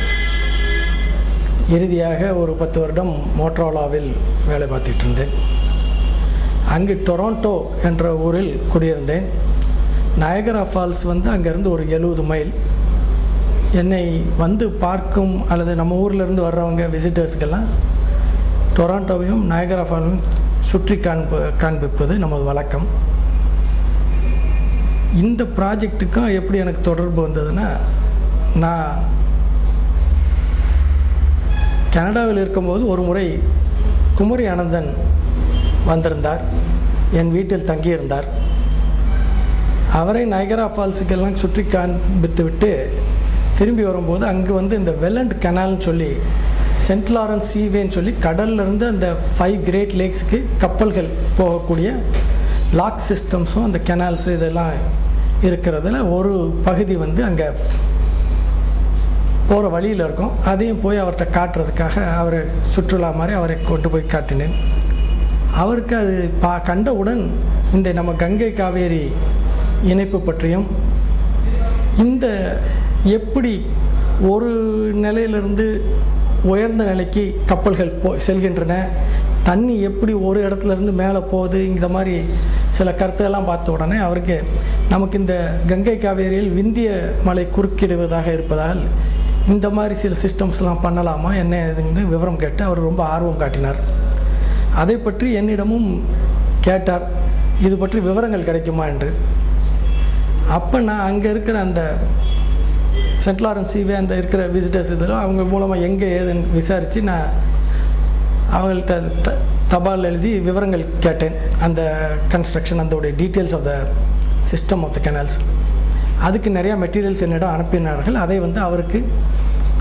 S3: இறுதியாக ஒரு 10 வருடம் மோட்டரோலாவில் வேலை பார்த்துட்டு இருந்தேன். அங்கு டொராண்டோ என்ற ஊரில் குடியிருந்தேன். நயகரா ஃபால்ஸ் அங்கேருந்து ஒரு 70 மைல். என்னை பார்க்கும் அல்லது நம்ம ஊரிலேருந்து வர்றவங்க விசிட்டர்ஸ்க்கெல்லாம் டொராண்டோவையும் நயகரா ஃபால்ஸையும் சுற்றி காண்பிப்பது நமது வழக்கம். இந்த ப்ராஜெக்ட்டுக்கும் எப்படி எனக்கு தொடர்பு வந்ததுன்னா, நான் கனடாவில் இருக்கும்போது ஒரு முறை குமரி அனந்தன் வந்திருந்தார், என் வீட்டில் தங்கியிருந்தார். அவரை நயகரா ஃபால்ஸுக்கெல்லாம் சுற்றி காண்பித்து விட்டு திரும்பி வரும்போது அங்கே இந்த வெல்லண்ட் கனால்னு சொல்லி சென்ட் லாரன்ஸ் சீவேன்னு சொல்லி கடல்லேருந்து அந்த 5 கிரேட் லேக்ஸுக்கு கப்பல்கள் போகக்கூடிய லாக் சிஸ்டம்ஸும் அந்த கெனால்ஸ் இதெல்லாம் இருக்கிறதுல ஒரு பகுதி அங்கே போகிற வழியில் இருக்கும். அதையும் போய் அவர்கிட்ட காட்டுறதுக்காக அவரை சுற்றுலா மாதிரி அவரை கொண்டு போய் காட்டினேன். அவருக்கு அது கண்டவுடன் இந்த நம்ம கங்கை காவேரி இணைப்பு பற்றியும், இந்த எப்படி ஒரு நிலையிலிருந்து உயர்ந்த நிலைக்கு கப்பல்கள் செல்கின்றன, தண்ணி எப்படி ஒரு இடத்துலேருந்து மேலே போகுது, இந்த மாதிரி சில கருத்துக்கெல்லாம் பார்த்த உடனே அவருக்கு நமக்கு இந்த கங்கை காவேரியில் விந்திய மலை குறுக்கிடுவதாக இருப்பதால் இந்த மாதிரி சில சிஸ்டம்ஸ்லாம் பண்ணலாமா என்ன இதுன்னு விவரம் கேட்டு அவர் ரொம்ப ஆர்வம் காட்டினார். அதை பற்றி என்னிடமும் கேட்டார், இது பற்றி விவரங்கள் கிடைக்குமா என்று. அப்போ நான் அங்கே இருக்கிற அந்த சென்ட் லாரன்ஸ் சீவே அந்த இருக்கிற விசிட்டர்ஸ் இதெல்லாம் அவங்க மூலமாக எங்கே ஏதுன்னு விசாரித்து நான் அவங்கள்ட்ட தபால் எழுதி விவரங்கள் கேட்டேன். அந்த கன்ஸ்ட்ரக்ஷன், அதோடைய details of the system of the canals. அதுக்கு நிறையா மெட்டீரியல்ஸ் என்னிடம் அனுப்பினார்கள். அதை அவருக்கு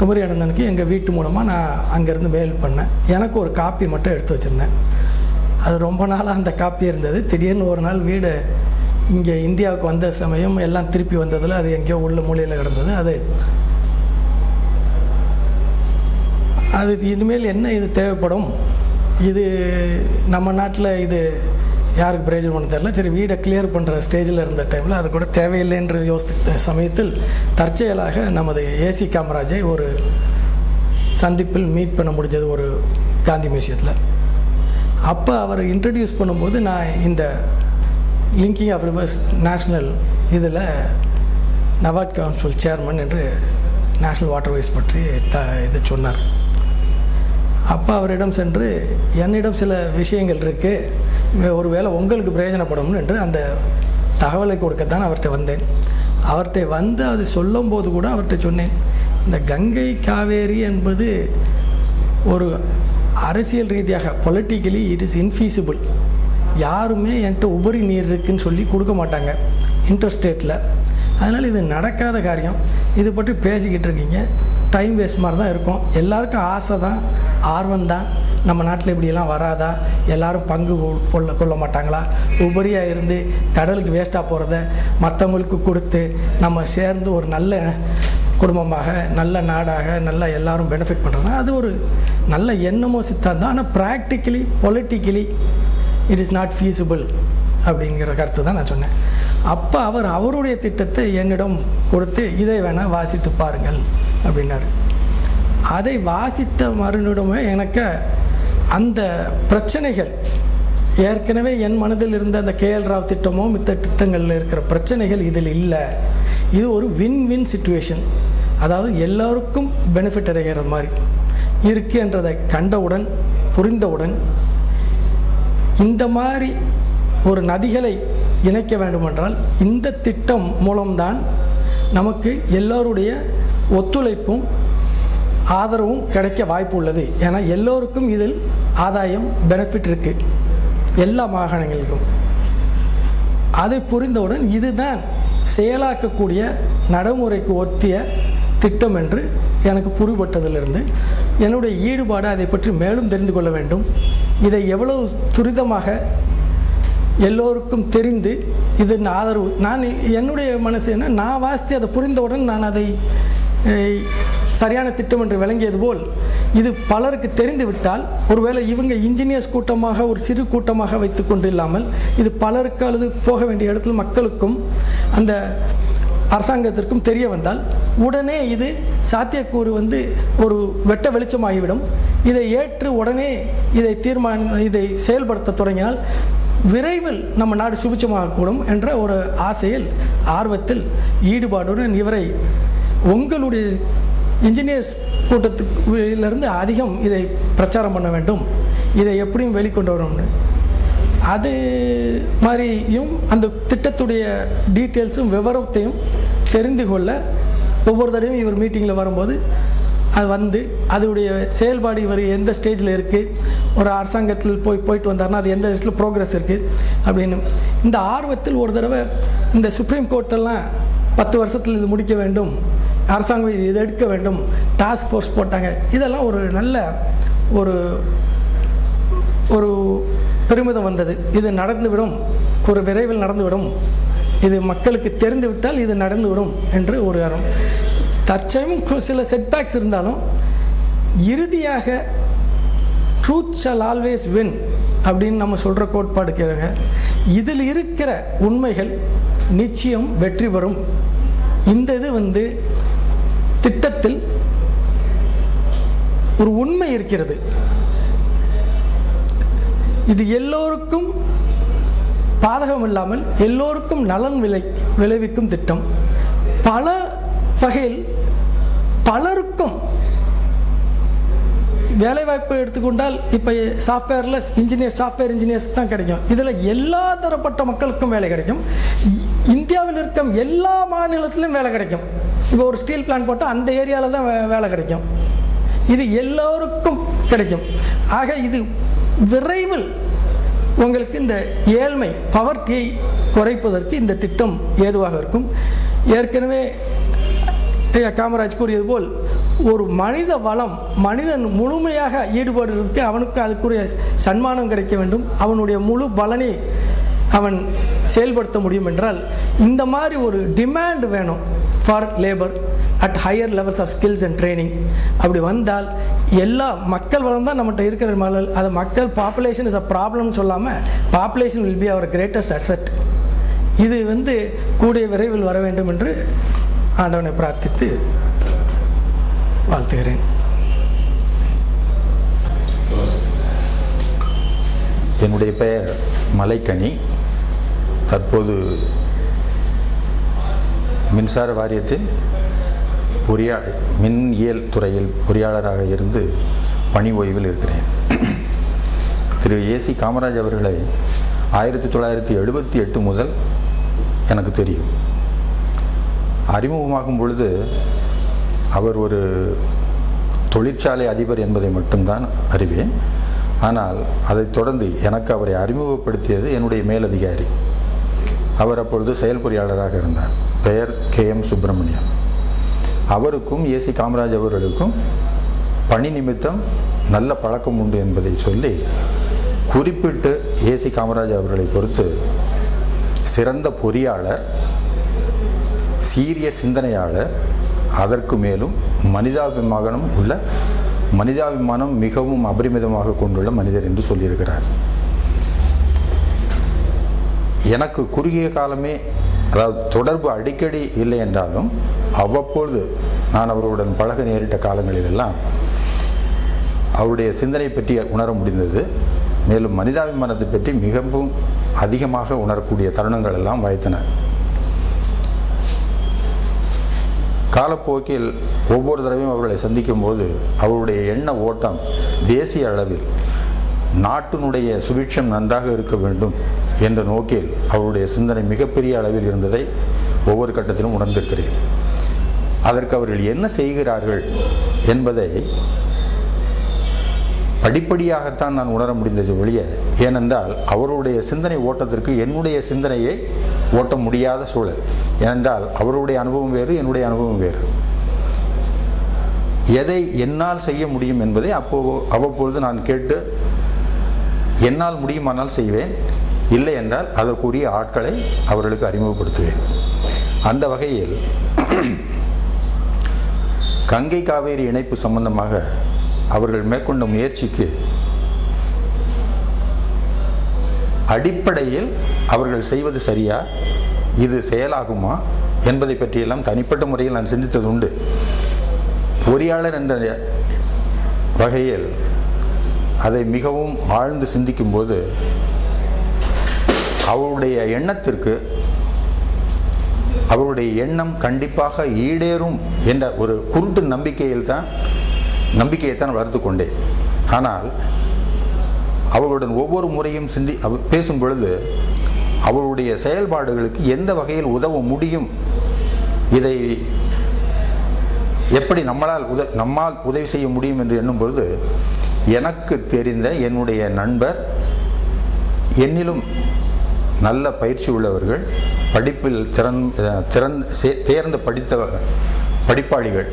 S3: குமரி அனந்தனுக்கு எங்கள் வீட்டு மூலமாக நான் அங்கேருந்து மெயில் பண்ணேன். எனக்கு ஒரு காப்பி மட்டும் எடுத்து வச்சுருந்தேன். அது ரொம்ப நாளாக அந்த காப்பி இருந்தது. திடீர்னு ஒரு நாள் வீடு இங்கே இந்தியாவுக்கு வந்த சமயம் எல்லாம் திருப்பி வந்ததில் அது எங்கேயோ உள்ள மூலையில் கிடந்தது. அது இனிமேல் என்ன இது தேவைப்படும், இது நம்ம நாட்டில் இது யாருக்கு பிரயோஜனம் பண்ண தெரியல. சரி, வீடை கிளியர் பண்ணுற ஸ்டேஜில் இருந்த டைமில் அது கூட தேவையில்லை என்று யோசித்த சமயத்தில் தற்செயலாக நமது ஏசி காமராஜை ஒரு சந்திப்பில் மீட் பண்ண முடிஞ்சது ஒரு காந்தி மியூசியத்தில். அப்போ அவர் இன்ட்ரடியூஸ் பண்ணும்போது நான் இந்த லிங்கிங் ஆஃப் ரிவர்ஸ் நேஷ்னல் இதில் நபார்ட் கவுன்சில் சேர்மன் என்று நேஷ்னல் வாட்டர்வேஸ் பற்றி இது சொன்னார். அப்போ அவரிடம் சென்று என்னிடம் சில விஷயங்கள் இருக்குது, ஒரு வேளை உங்களுக்கு பிரயோஜனப்படும் என்று அந்த தகவலை கொடுக்கத்தான் அவர்கிட்ட வந்தேன். அவர்கிட்ட அது சொல்லும்போது கூட அவர்கிட்ட சொன்னேன், இந்த கங்கை காவேரி என்பது ஒரு அரசியல் ரீதியாக பொலிட்டிக்கலி இட் இஸ் இன்ஃபீஸிபிள். யாருமே என்கிட்ட உபரி நீர் இருக்குதுன்னு சொல்லி கொடுக்க மாட்டாங்க இன்டர்ஸ்டேட்டில். அதனால் இது நடக்காத காரியம். இது பற்றி பேசிக்கிட்டு இருக்கீங்க, டைம் வேஸ்ட் மாதிரி தான் இருக்கும். எல்லாருக்கும் ஆசை தான், ஆர்வம் தான். நம்ம நாட்டில் இப்படியெல்லாம் வராதா, எல்லோரும் பங்கு கொள்ள மாட்டாங்களா, உபரியாக இருந்து கடலுக்கு வேஸ்ட்டாக போகிறத மற்றவங்களுக்கு கொடுத்து நம்ம சேர்ந்து ஒரு நல்ல குடும்பமாக நல்ல நாடாக நல்லா எல்லோரும் பெனிஃபிட் பண்ணுறாங்க. அது ஒரு நல்ல எண்ணமோ சித்தாந்தம் தான். ஆனால் practically politically it is not feasible அப்படிங்கிற கருத்து தான் நான் சொன்னேன். அப்போ அவருடைய திட்டத்தை என்னிடம் கொடுத்து இதை வேணால் வாசித்து பாருங்கள் அப்படின்னாரு. அதை வாசித்த மறுநிடமே எனக்கு அந்த பிரச்சனைகள் ஏற்கனவே என் மனதில் இருந்த அந்த KL ராவ் திட்டமோ மித்த திட்டங்களில் இருக்கிற பிரச்சனைகள் இதில் இல்லை. இது ஒரு வின்-வின் சிச்சுவேஷன், அதாவது எல்லோருக்கும் பெனிஃபிட் அடைகிற மாதிரி இருக்குது என்றதை கண்டவுடன் புரிந்தவுடன் இந்த மாதிரி ஒரு நதிகளை இணைக்க வேண்டுமென்றால் இந்த திட்டம் மூலம்தான் நமக்கு எல்லோருடைய ஒத்துழைப்பும் ஆதரவும் கிடைக்க வாய்ப்பு உள்ளது. ஏன்னா எல்லோருக்கும் இதில் ஆதாயம் பெனிஃபிட் இருக்குது, எல்லா மாகாணங்களுக்கும். அதை புரிந்தவுடன் இதுதான் செயலாக்கக்கூடிய நடைமுறைக்கு ஒத்திய திட்டம் என்று எனக்கு புரிபட்டதிலிருந்து என்னுடைய ஈடுபாடு அதை பற்றி மேலும் தெரிந்து கொள்ள வேண்டும். இதை எவ்வளவு துரிதமாக எல்லோருக்கும் தெரிந்து இதன் ஆதரவு, நான் என்னுடைய மனசு என்ன, நான் வாசித்து அதை புரிந்தவுடன் நான் அதை சரியான திட்டம் என்று விளங்கியது போல் இது பலருக்கு தெரிந்துவிட்டால், ஒருவேளை இவங்க இன்ஜினியர்ஸ் கூட்டமாக ஒரு சிறு கூட்டமாக வைத்துக்கொண்டு இல்லாமல் இது பலருக்கு அல்லது போக வேண்டிய இடத்துல மக்களுக்கும் அந்த அரசாங்கத்திற்கும் தெரிய வந்தால் உடனே இது சாத்தியக்கூறு ஒரு வெட்ட வெளிச்சமாகிவிடும். இதை ஏற்று உடனே இதை செயல்படுத்த தொடங்கினால் விரைவில் நம்ம நாடு சுபிட்சமாகக்கூடும் என்ற ஒரு ஆசையில், ஆர்வத்தில், ஈடுபாடுடன் இவரை உங்களுடைய இன்ஜினியர்ஸ் கூட்டத்திலிருந்து அதிகம் இதை பிரச்சாரம் பண்ண வேண்டும், இதை எப்படியும் வெளிக்கொண்டு வரணும்னு, அது மாதிரியும் அந்த திட்டத்துடைய டீட்டெயில்ஸும் விவரத்தையும் தெரிந்து கொள்ள ஒவ்வொரு தடவையும் இவர் மீட்டிங்கில் வரும்போது அது அதோடைய செயல்பாடு இவர் எந்த ஸ்டேஜில் இருக்குது, ஒரு அரசாங்கத்தில் போயிட்டு வந்தார்னா அது எந்த இடத்துல ப்ரோக்ரஸ் இருக்குது அப்படின்னு இந்த ஆர்வத்தில் ஒரு தடவை இந்த சுப்ரீம் கோர்ட்டெல்லாம் 10 வருஷத்தில் இது முடிக்க வேண்டும், அரசாங்கம் இது எடுக்க வேண்டும், டாஸ்க் ஃபோர்ஸ் போட்டாங்க. இதெல்லாம் ஒரு நல்ல ஒரு பெருமிதம் வந்தது. இது நடந்துவிடும், ஒரு விரைவில் நடந்துவிடும், இது மக்களுக்கு தெரிந்துவிட்டால் இது நடந்துவிடும் என்று ஒரு காரணம். தற்சமயம் சில செட்பேக்ஸ் இருந்தாலும் இறுதியாக ட்ரூத் ஷால் ஆல்வேஸ் வின் அப்படின்னு நம்ம சொல்கிற கோட்பாடு கேளுங்க. இதில் இருக்கிற உண்மைகள் நிச்சயம் வெற்றி பெறும். இந்த இது திட்டத்தில் ஒரு உண்மை இருக்கிறது. இது எல்லோருக்கும் பாதகம் இல்லாமல் எல்லோருக்கும் நலன் விளைவிக்கும் திட்டம். பல வகையில் பலருக்கும் வேலைவாய்ப்பு எடுத்துக்கொண்டால் இப்போ சாஃப்ட்வேரில் சாஃப்ட்வேர் இன்ஜினியர்ஸ் தான் கிடைக்கும். இதில் எல்லா தரப்பட்ட மக்களுக்கும் வேலை கிடைக்கும். இந்தியாவில் இருக்கும் எல்லா மாநிலத்திலும் வேலை கிடைக்கும். இப்போ ஒரு ஸ்டீல் பிளான்ட் போட்டால் அந்த ஏரியாவில் தான் வேலை கிடைக்கும். இது எல்லோருக்கும் கிடைக்கும். ஆக இது விரைவில் உங்களுக்கு இந்த ஏழ்மை பவர்ட்டியை குறைப்பதற்கு இந்த திட்டம் ஏதுவாக இருக்கும். ஏற்கனவே காமராஜ் கூறியது போல் ஒரு மனித வளம், மனிதன் முழுமையாக ஈடுபடுறதுக்கு அவனுக்கு அதுக்குரிய சன்மானம் கிடைக்க வேண்டும், அவனுடைய முழு பலனை அவன் செயல்படுத்த முடியும் என்றால் இந்த மாதிரி ஒரு டிமாண்ட் வேணும் for labour at higher levels of skills and training. அப்படி வந்தால் எல்லா மக்கள் வளம் தான் நம்மகிட்ட இருக்கிற மாதிரி, அது மக்கள் பாப்புலேஷன் இஸ் அ ப்ராப்ளம்னு சொல்லாமல் population will be our greatest asset. இது கூடிய விரைவில் வர வேண்டும் என்று ஆண்டவனை பிரார்த்தித்து வாழ்த்துகிறேன்.
S4: என்னுடைய பெயர் மலைக்கனி. தற்போது மின்சார வாரியத்தில் மின்னியல் துறையில் பொறியாளராக இருந்து பணி ஓய்வில் இருக்கிறேன். திரு ஏசி காமராஜ் அவர்களை 1978 முதல் எனக்கு தெரியும். அறிமுகமாகும் பொழுது அவர் ஒரு தொழிற்சாலை அதிபர் என்பதை மட்டும்தான் அறிவேன். ஆனால் அதைத் தொடர்ந்து எனக்கு அவரை அறிமுகப்படுத்தியது என்னுடைய மேலதிகாரி. அவர் அப்பொழுது செயல் பொறியாளராக இருந்தார். பெயர் KM சுப்பிரமணியம். அவருக்கும் ஏசி காமராஜ் அவர்களுக்கும் பணி நிமித்தம் நல்ல பழக்கம் உண்டு என்பதை சொல்லி குறிப்பிட்டு ஏசி காமராஜ் அவர்களை பொறுத்து சிறந்த பொறியாளர், சீரிய சிந்தனையாளர், அதற்கு மேலும் மனிதாபிமானம் மிகவும் அபரிமிதமாக கொண்டுள்ள மனிதர் என்று சொல்லியிருக்கிறார். எனக்கு குறுகிய காலமே, அதாவது தொடர்பு அடிக்கடி இல்லை என்றாலும் அவ்வப்பொழுது நான் அவருடன் பழக நேரிட்ட காலங்களிலெல்லாம் அவருடைய சிந்தனை பற்றி உணர முடிந்தது. மேலும் மனிதாபிமானத்தை பற்றி மிகவும் அதிகமாக உணரக்கூடிய தருணங்கள் எல்லாம் வாய்த்தன. காலப்போக்கில் ஒவ்வொரு தடவையும் அவர்களை சந்திக்கும் போது அவருடைய எண்ண ஓட்டம் தேசிய அளவில் நாட்டினுடைய சுபிட்சம் நன்றாக இருக்க வேண்டும் என்ற நோக்கில் அவருடைய சிந்தனை மிகப்பெரிய அளவில் இருந்ததை ஒவ்வொரு கட்டத்திலும் உணர்ந்திருக்கிறேன். அதற்கு அவர்கள் என்ன செய்கிறார்கள் என்பதை படிப்படியாகத்தான் நான் உணர முடிந்தது ஒழிய, ஏனென்றால் அவருடைய சிந்தனை ஓட்டத்திற்கு என்னுடைய சிந்தனையை ஓட்ட முடியாத சூழல். ஏனென்றால் அவருடைய அனுபவம் வேறு, என்னுடைய அனுபவம் வேறு. எதை என்னால் செய்ய முடியும் என்பதை அவ்வப்பொழுது நான் கேட்டு என்னால் முடியுமானால் செய்வேன், இல்லை என்றால் அதற்குரிய ஆட்களை அவர்களுக்கு அறிமுகப்படுத்துவேன். அந்த வகையில் கங்கை காவேரி இணைப்பு சம்பந்தமாக அவர்கள் மேற்கொண்ட முயற்சிக்கு அடிப்படையில் அவர்கள் செய்வது சரியா, இது செயலாகுமா என்பதை பற்றியெல்லாம் தனிப்பட்ட முறையில் நான் சிந்தித்தது உண்டு. பொறியாளர் என்ற வகையில் அதை மிகவும் ஆழ்ந்து சிந்திக்கும்போது அவருடைய எண்ணத்திற்கு, அவருடைய எண்ணம் கண்டிப்பாக ஈடேறும் என்ற ஒரு குருட்டு நம்பிக்கையைத்தான் வளர்த்து கொண்டேன். ஆனால் அவர்களுடன் ஒவ்வொரு முறையும் பேசும் பொழுது அவருடைய செயல்பாடுகளுக்கு எந்த வகையில் உதவ முடியும், இதை எப்படி நம்மால் உதவி செய்ய முடியும் என்று எண்ணும் பொழுது எனக்கு தெரிந்த என்னுடைய நண்பர், என்னிலும் நல்ல பயிற்சி உள்ளவர்கள், படிப்பில் தேர்ந்த படிப்பாளிகள்,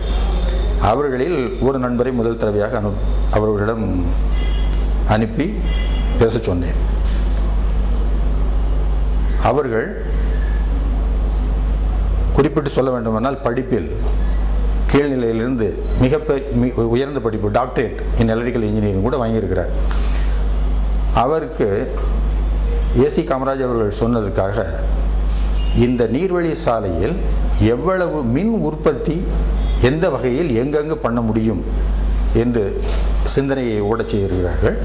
S4: அவர்களில் ஒரு நண்பரை முதல் தடவையாக அவர்களிடம் அனுப்பி பேச சொன்னேன். அவர்கள் குறிப்பிட்டு சொல்ல வேண்டுமானால் படிப்பில் கீழ்நிலையிலிருந்து உயர்ந்த படிப்பு டாக்டரேட் இன் எலக்ட்ரிக்கல் இன்ஜினியரிங் கூட வாங்கியிருக்கிறார். அவருக்கு ஏசி காமராஜ் அவர்கள் சொன்னதுக்காக இந்த நீர்வழி சாலையில் எவ்வளவு மின் உற்பத்தி எந்த வகையில் எங்கெங்கு பண்ண முடியும் என்று சிந்தனையை ஓடச் செய்கிறார்கள்.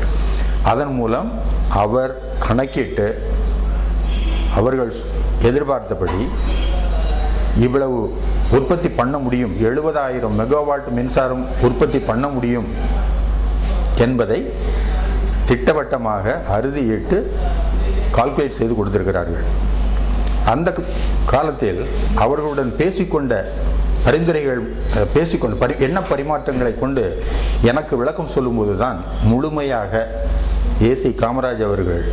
S4: அதன் மூலம் அவர் கணக்கிட்டு அவர்கள் எதிர்பார்த்தபடி இவ்வளவு உற்பத்தி பண்ண முடியும், 70,000 மெகாவாட் மின்சாரம் உற்பத்தி பண்ண முடியும் என்பதை திட்டவட்டமாக அறுதியிட்டு கால்குலேட் செய்து கொடுத்திருக்கிறார்கள். அந்த காலத்தில் அவர்களுடன் பேசிக்கொண்ட பரிந்துரைகள் எண்ண பரிமாற்றங்களை கொண்டு எனக்கு விளக்கம் சொல்லும்போது தான் முழுமையாக ஏசி காமராஜ் அவர்கள்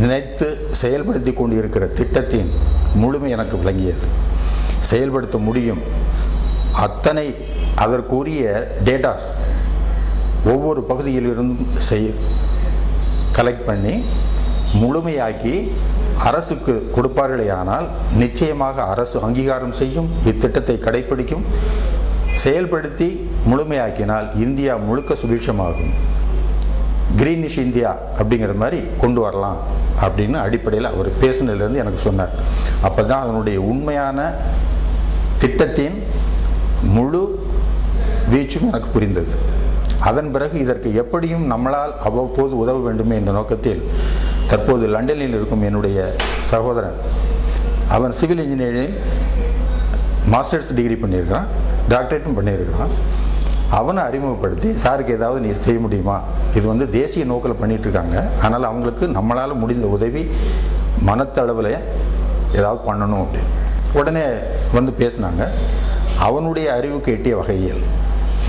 S4: நினைத்து செயல்படுத்தி கொண்டிருக்கிற திட்டத்தின் முழுமை எனக்கு விளங்கியது. செயல்படுத்த முடியும், அத்தனை அதற்குரிய டேட்டாஸ் ஒவ்வொரு பகுதியிலிருந்தும் கலெக்ட் பண்ணி முழுமையாக்கி அரசுக்கு கொடுப்பார்களே ஆனால் நிச்சயமாக அரசு அங்கீகாரம் செய்யும், இத்திட்டத்தை கடைப்பிடிக்கும். செயல்படுத்தி முழுமையாக்கினால் இந்தியா முழுக்க சுபிட்சமாகும், கிரீனிஷ் இந்தியா அப்படிங்கிற மாதிரி கொண்டு வரலாம் அப்படின்னு அடிப்படையில் அவர் பேசினதுலேருந்து எனக்கு சொன்னார். அப்போ தான் அதனுடைய உண்மையான திட்டத்தின் முழு வீச்சும் எனக்கு புரிந்தது. அதன் பிறகு இதற்கு எப்படியும் நம்மளால் அவ்வப்போது உதவ வேண்டுமே என்ற நோக்கத்தில் தற்போது லண்டனில் இருக்கும் என்னுடைய சகோதரன், அவன் சிவில் இன்ஜினியரிங் மாஸ்டர்ஸ் டிகிரி பண்ணியிருக்கான், டாக்டரேட்டும் பண்ணியிருக்கான். அவனை அறிமுகப்படுத்தி, சாருக்கு ஏதாவது நீ செய்ய முடியுமா, இது தேசிய நோக்கில் பண்ணிகிட்ருக்காங்க, அதனால் அவங்களுக்கு நம்மளால் முடிந்த உதவி மனத்தளவில் ஏதாவது பண்ணணும் அப்படின்னு உடனே பேசினாங்க. அவனுடைய அறிவுக்கு எட்டிய வகையில்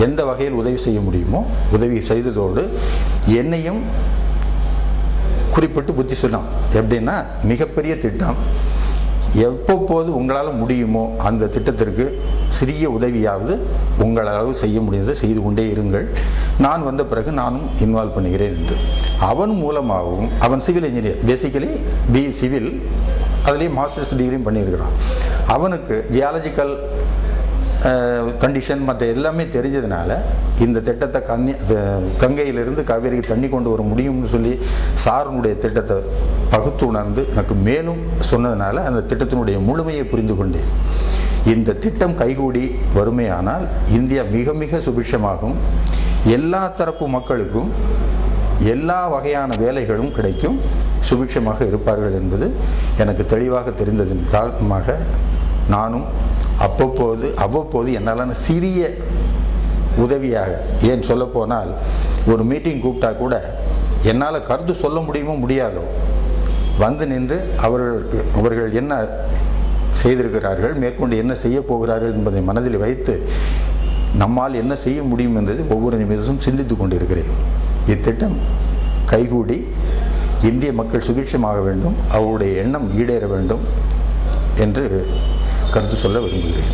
S4: எந்த வகையில் உதவி செய்ய முடியுமோ உதவி செய்ததோடு என்னையும் குறிப்பிட்டு புத்தி சொன்னான். எப்படின்னா, மிகப்பெரிய திட்டம், எப்பப்போது உங்களால் முடியுமோ அந்த திட்டத்திற்கு சிறிய உதவியாவது உங்களால் செய்ய முடிந்தது செய்து கொண்டே இருங்கள், நான் வந்த பிறகு நானும் இன்வால்வ் பண்ணுகிறேன் என்று. அவன் மூலமாகவும், அவன் civil engineer, basically BE civil, அதுலேயும் மாஸ்டர்ஸ் டிகிரியும் பண்ணியிருக்கிறான். அவனுக்கு ஜியாலஜிக்கல் கண்டிஷன் மற்ற எல்லாமே தெரிஞ்சதுனால இந்த திட்டத்தை கங்கையிலிருந்து காவேரிக்கு தண்ணி கொண்டு வர முடியும்னு சொல்லி சாரனுடைய திட்டத்தை பகுத்து உணர்ந்து எனக்கு மேலும் சொன்னதுனால அந்த திட்டத்தினுடைய முழுமையை புரிந்து கொண்டேன். இந்த திட்டம் கைகூடி வறுமையானால் இந்தியா மிக மிக சுபிட்சமாகும், எல்லா தரப்பு மக்களுக்கும் எல்லா வகையான வேலைகளும் கிடைக்கும், சுபிட்சமாக இருப்பார்கள் என்பது எனக்கு தெளிவாக தெரிந்ததன் காரணமாக நானும் அவ்வப்போது என்னால் சிறிய உதவியாக, ஏன் சொல்லப்போனால் ஒரு மீட்டிங் கூப்பிட்டா கூட என்னால் கருத்து சொல்ல முடியுமோ முடியாதோ வந்து நின்று அவர்கள் என்ன செய்திருக்கிறார்கள், மேற்கொண்டு என்ன செய்ய போகிறார்கள் என்பதை மனதில் வைத்து நம்மால் என்ன செய்ய முடியும் என்பதை ஒவ்வொரு நிமிஷமும் சிந்தித்து கொண்டிருக்கிறேன். இத்திட்டம் கைகூடி இந்திய மக்கள் சுபிட்சமாக வேண்டும், அவருடைய எண்ணம் ஈடேற வேண்டும் என்று கருத்து சொல்ல விரும்புகிறேன்.